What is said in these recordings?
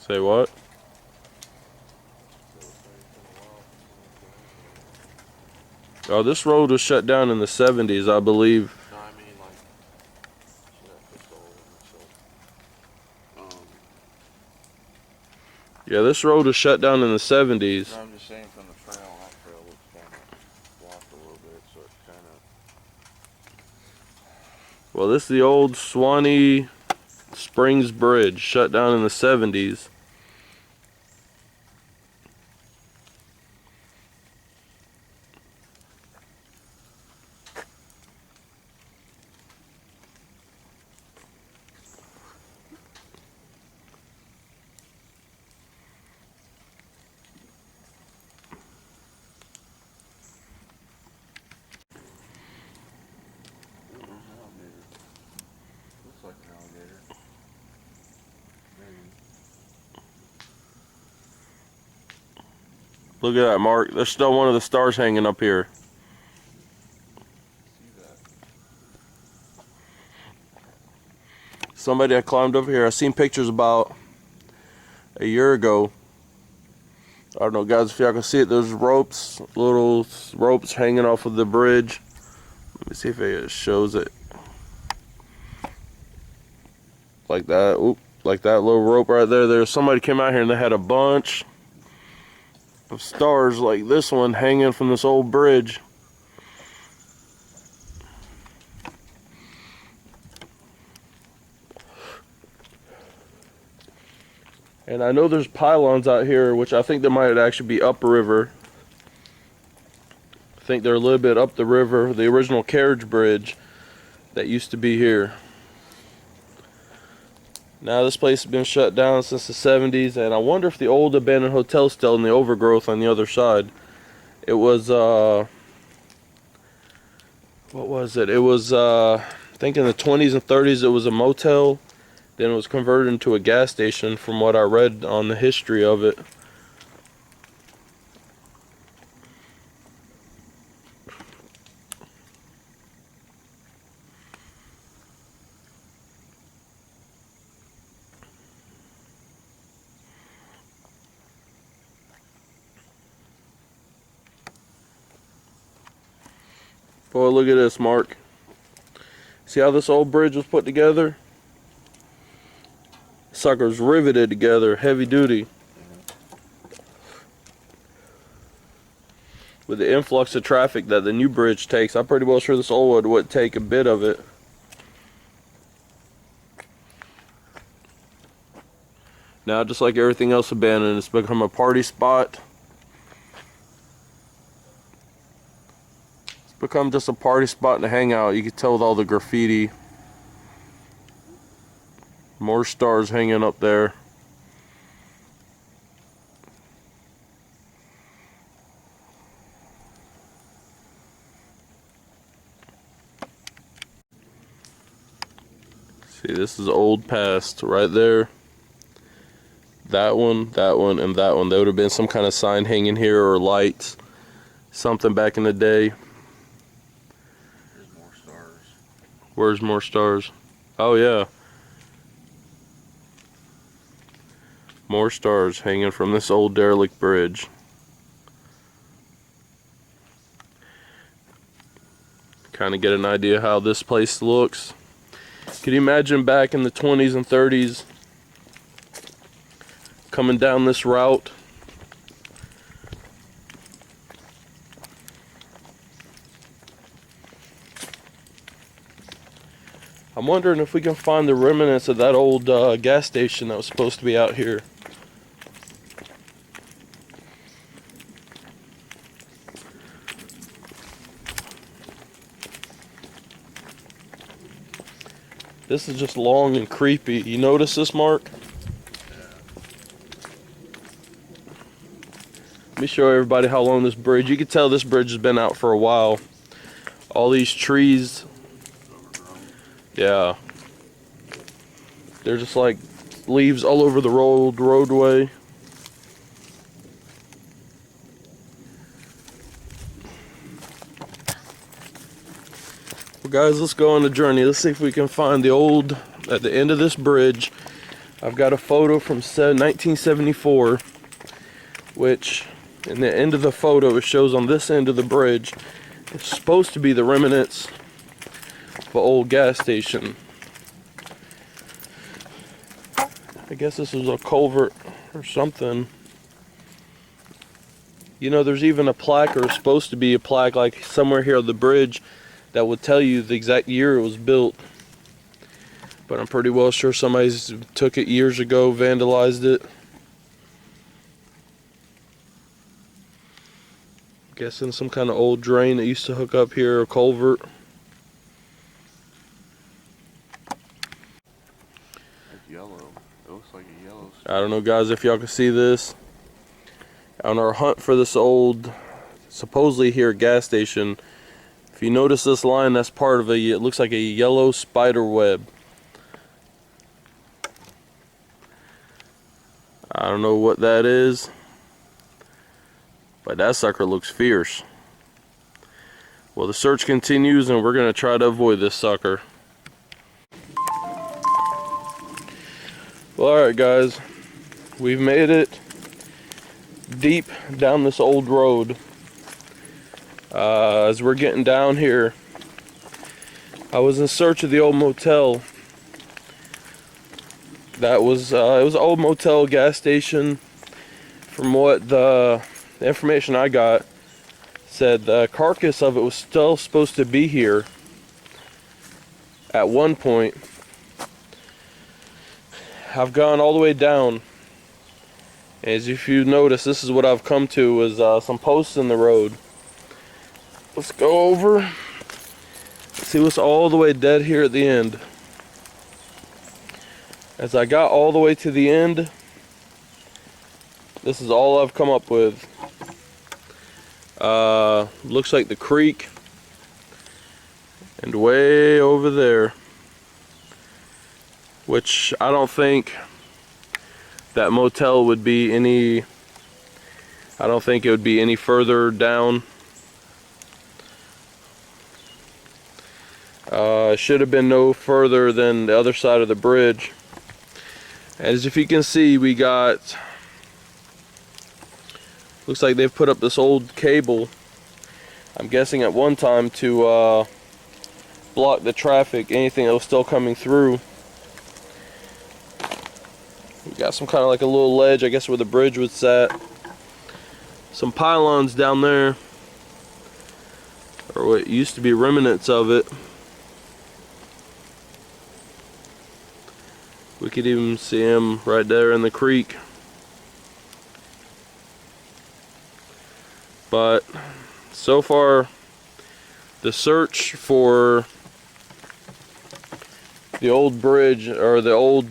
Say what? Oh, this road was shut down in the 70s, I believe. No, I mean like, Yeah, this road was shut down in the 70s. no, I'm just saying from the trail, that trail looks kind of blocked a little bit, so it's kind of... Well, this is the old Suwannee Springs Bridge, shut down in the 70s. Looks like an alligator. Maybe. Look at that, Mark. There's still one of the stars hanging up here. See that? Somebody that climbed over here, I seen pictures about a year ago. I don't know, guys, if y'all can see it. There's ropes, little ropes hanging off of the bridge. Let me see if it shows it. Like that. Oop, like that little rope right there. There's somebody came out here and they had a bunch of stars like this one hanging from this old bridge. And I know there's pylons out here, which I think they might actually be upriver. I think they're a little bit up the river, the original carriage bridge that used to be here. Now this place has been shut down since the 70s, and I wonder if the old abandoned hotel is still in the overgrowth on the other side. It was, what was it? It was, I think in the 20s and 30s it was a motel. Then it was converted into a gas station from what I read on the history of it. Boy, look at this, Mark. See how this old bridge was put together? Sucker's riveted together, heavy duty. With the influx of traffic that the new bridge takes, I'm pretty well sure this old one would take a bit of it. Now, just like everything else abandoned, it's become a party spot. It's become just a party spot to hang out. You can tell with all the graffiti. More stars hanging up there. See, this is old past right there. That one, and that one. There would have been some kind of sign hanging here or lights. Something back in the day. There's more stars. Where's more stars? Oh, yeah. More stars hanging from this old derelict bridge. Kind of get an idea how this place looks. Can you imagine back in the 20s and 30s coming down this route? I'm wondering if we can find the remnants of that old gas station that was supposed to be out here. This is just long and creepy. You notice this, Mark? Yeah. Let me show everybody how long this bridge. You can tell this bridge has been out for a while. All these trees. Overgrown. Yeah. They're just like leaves all over the roadway. Well, guys, let's go on a journey. Let's see if we can find the old, at the end of this bridge. I've got a photo from 1974, which in the end of the photo it shows on this end of the bridge it's supposed to be the remnants of an old gas station. I guess this is a culvert or something. You know, there's even a plaque, or supposed to be a plaque, like somewhere here on the bridge that would tell you the exact year it was built. But I'm pretty well sure somebody took it years ago, vandalized it. Guessing some kind of old drain that used to hook up here, or culvert. It's yellow. It looks like a yellow. I don't know, guys, if y'all can see this. On our hunt for this old, supposedly here, gas station, if you notice this line, that's part of it looks like a yellow spider web. I don't know what that is, but that sucker looks fierce. Well, the search continues, and we're going to try to avoid this sucker. Well, alright guys, we've made it deep down this old road. As we're getting down here, I was in search of the old motel. That was it was an old motel gas station. From what the information I got said, the carcass of it was still supposed to be here at one point. I've gone all the way down. As if you notice, this is what I've come to, is some posts in the road. Let's go over. See what's all the way dead here at the end. As I got all the way to the end, this is all I've come up with. Looks like the creek, and way over there, which I don't think that motel would be any, I don't think it would be any further down. It should have been no further than the other side of the bridge. As if you can see, we got, looks like they've put up this old cable, I'm guessing at one time to block the traffic, anything that was still coming through. We got some kind of like a little ledge, I guess, where the bridge was at. Some pylons down there, or what used to be remnants of it. We could even see them right there in the creek. But so far, the search for the old bridge, or the old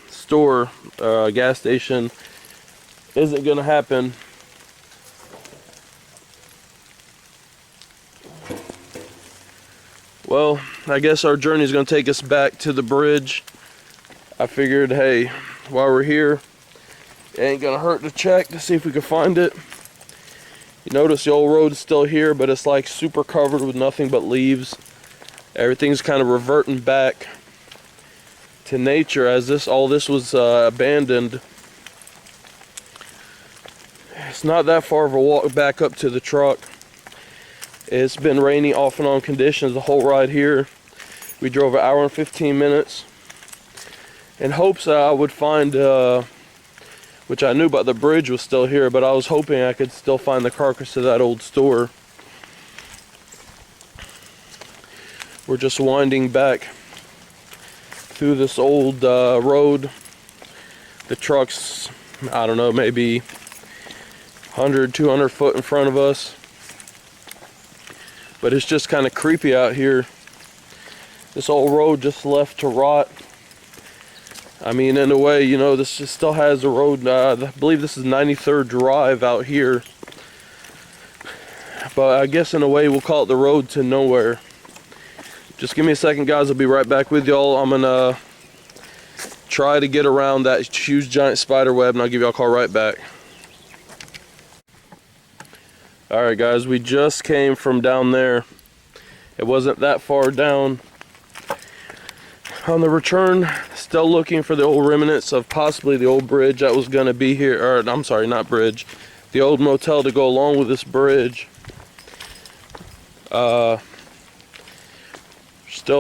store, gas station, isn't gonna happen. Well, I guess our journey is gonna take us back to the bridge. I figured, hey, while we're here, it ain't gonna hurt to check to see if we can find it. You notice the old road is still here, but it's like super covered with nothing but leaves. Everything's kind of reverting back to nature, as all this was abandoned. It's not that far of a walk back up to the truck. It's been rainy off and on conditions the whole ride here. We drove an hour and 15 minutes in hopes I would find, which I knew about the bridge was still here, but I was hoping I could still find the carcass of that old store. We're just winding back through this old road. The truck's, I don't know, maybe 100, 200 foot in front of us. But it's just kind of creepy out here. This old road just left to rot. I mean, in a way, you know, this just still has a road. I believe this is 93rd Drive out here. But I guess in a way we'll call it the road to nowhere. Just give me a second, guys. I'll be right back with y'all. I'm gonna try to get around that huge giant spider web, and I'll give y'all a call right back. Alright guys, we just came from down there. It wasn't that far down. On the return, still looking for the old remnants of possibly the old bridge that was going to be here, or I'm sorry, not bridge, the old motel to go along with this bridge. Still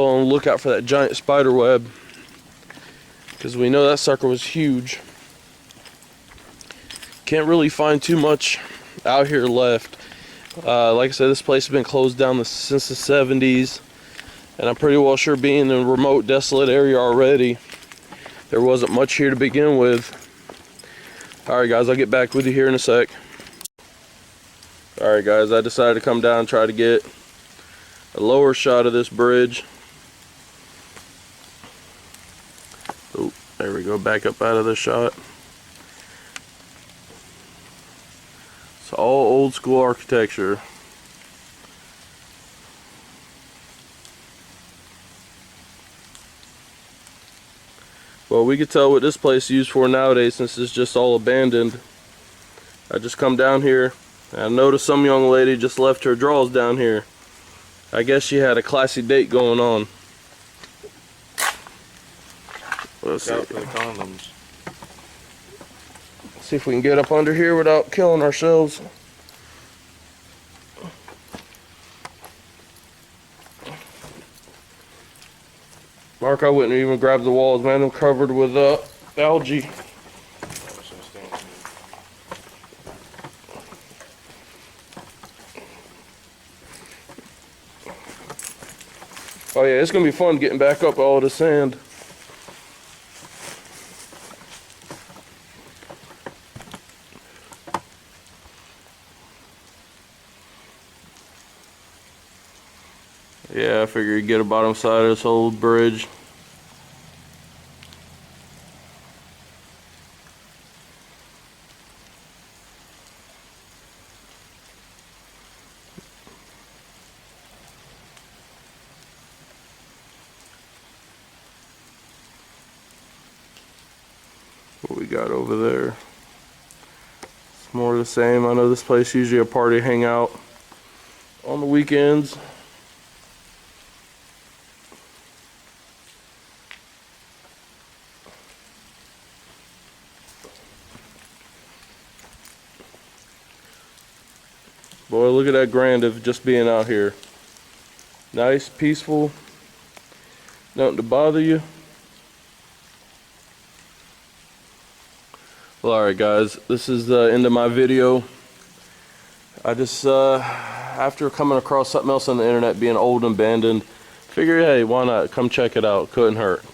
on the lookout for that giant spider web, because we know that sucker was huge. Can't really find too much out here left. Like I said, this place has been closed down since the 70s. And I'm pretty well sure, being in a remote, desolate area already, there wasn't much here to begin with. Alright guys, I'll get back with you here in a sec. Alright guys, I decided to come down and try to get a lower shot of this bridge. Oh, there we go, back up out of the shot. It's all old school architecture. Well, we could tell what this place is used for nowadays, since it's just all abandoned. I just come down here and I noticed some young lady just left her drawers down here. I guess she had a classy date going on. Let's see. Out for the condoms. See if we can get up under here without killing ourselves. Mark, I wouldn't even grab the walls, man. I'm covered with algae. Oh yeah, it's gonna be fun getting back up all the sand. Yeah, I figure you'd get a bottom side of this old bridge. What we got over there? It's more of the same. I know this place usually a party hangout on the weekends. Boy, look at that grand of just being out here. Nice, peaceful, nothing to bother you. Well, alright guys, this is the end of my video. I just, after coming across something else on the internet being old and abandoned, figured, hey, why not? Come check it out. Couldn't hurt.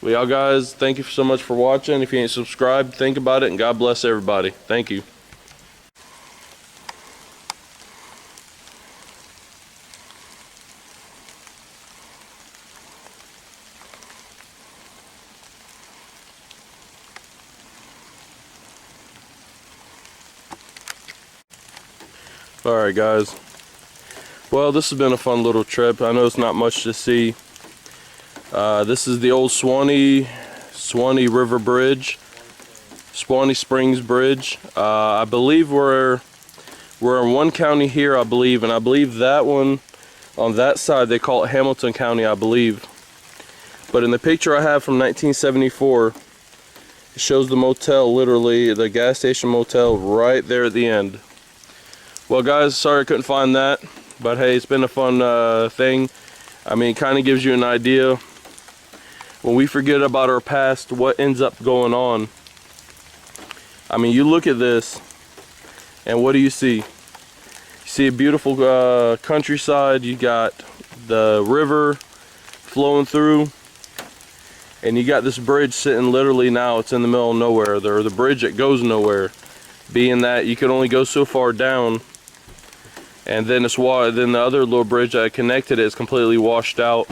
Well, y'all guys, thank you so much for watching. If you ain't subscribed, think about it, and God bless everybody. Thank you. Alright guys, well, this has been a fun little trip. I know it's not much to see. This is the old Suwannee River Bridge, Suwannee Springs Bridge. I believe we're in one county here, I believe, and I believe that one on that side they call it Hamilton County, I believe. But in the picture I have from 1974, it shows the motel, literally the gas station motel right there at the end. Well guys, sorry I couldn't find that, but hey, it's been a fun thing. I mean, it kind of gives you an idea. When we forget about our past, what ends up going on. I mean, you look at this, and what do you see? You see a beautiful countryside, you got the river flowing through, and you got this bridge sitting literally now, it's in the middle of nowhere, or the bridge that goes nowhere, being that you can only go so far down. And then then the other little bridge that connected it is completely washed out.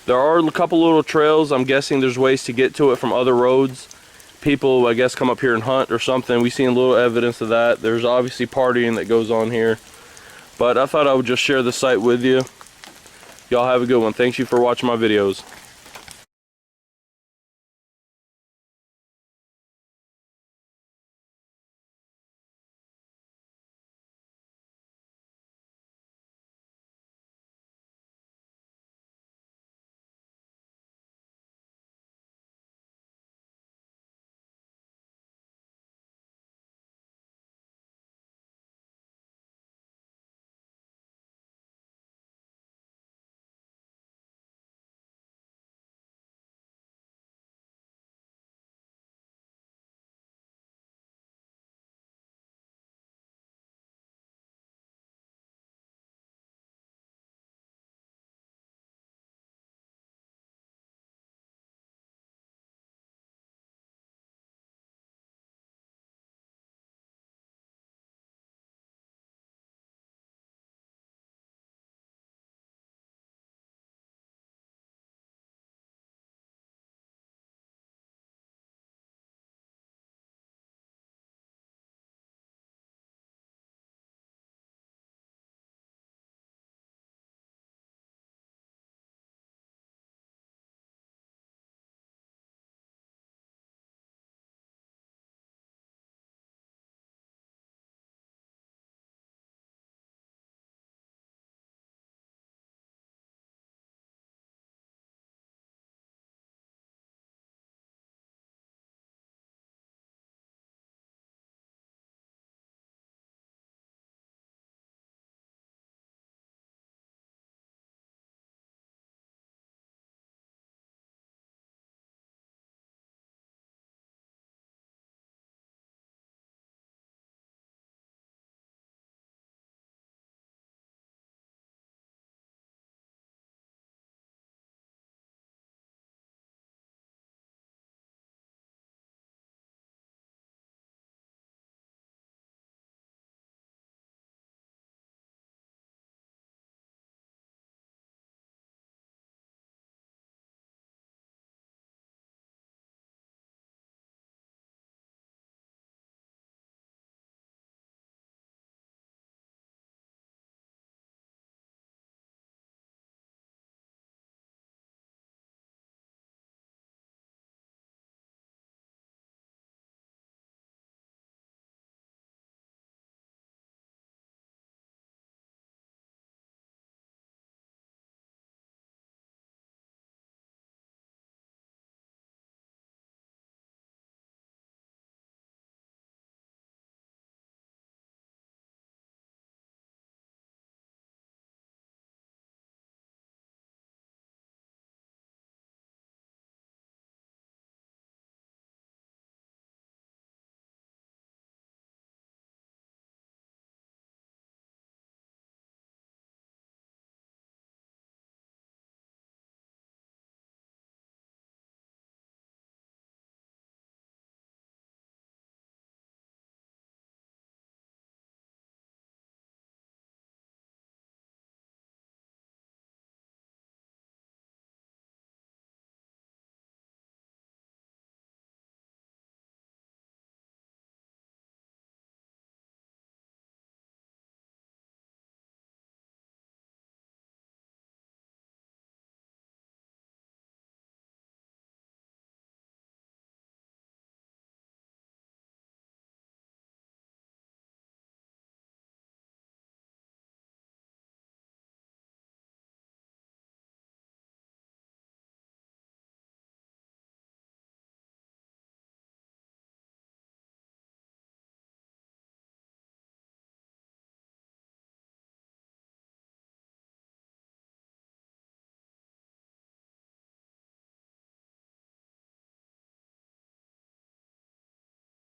There are a couple little trails. I'm guessing there's ways to get to it from other roads. People, I guess, come up here and hunt or something. We've seen a little evidence of that. There's obviously partying that goes on here. But I thought I would just share the site with you. Y'all have a good one. Thank you for watching my videos.